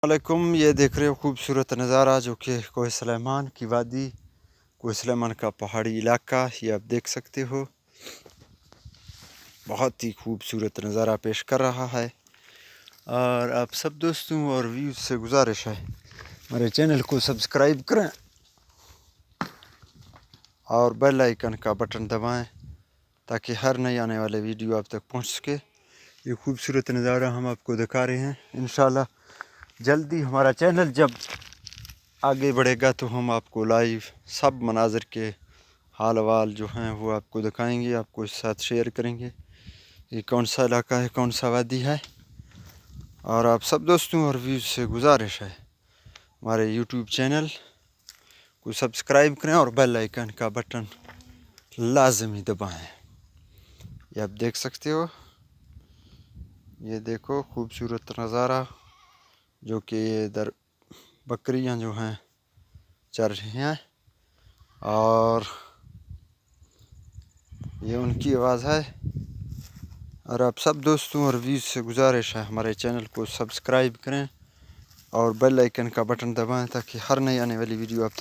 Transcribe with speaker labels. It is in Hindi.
Speaker 1: वालेकुम। ये देख रहे हो खूबसूरत नज़ारा जो कि कोह सुलेमान की वादी, कोह सुलेमान का पहाड़ी इलाका, ये आप देख सकते हो। बहुत ही खूबसूरत नज़ारा पेश कर रहा है। और आप सब दोस्तों और व्यूज़ से गुजारिश है हमारे चैनल को सब्सक्राइब करें और बेल आइकन का बटन दबाएं ताकि हर नए आने वाले वीडियो आप तक पहुंच सके। ये खूबसूरत नज़ारा हम आपको दिखा रहे हैं। इंशाल्लाह जल्दी हमारा चैनल जब आगे बढ़ेगा तो हम आपको लाइव सब मनाज़र के हाल वाल जो हैं वो आपको दिखाएंगे, आपको इस साथ शेयर करेंगे ये कौन सा इलाका है, कौन सा वादी है। और आप सब दोस्तों और व्यूज़ से गुजारिश है हमारे यूट्यूब चैनल को सब्सक्राइब करें और बेल आइकन का बटन लाजमी दबाएं। ये आप देख सकते हो। ये देखो खूबसूरत नज़ारा जो कि इधर बकरियां जो हैं चर रही हैं और ये उनकी आवाज़ है। और आप सब दोस्तों और व्यूज़ से गुजारिश है हमारे चैनल को सब्सक्राइब करें और बेल आइकन का बटन दबाएं ताकि हर नई आने वाली वीडियो आप तक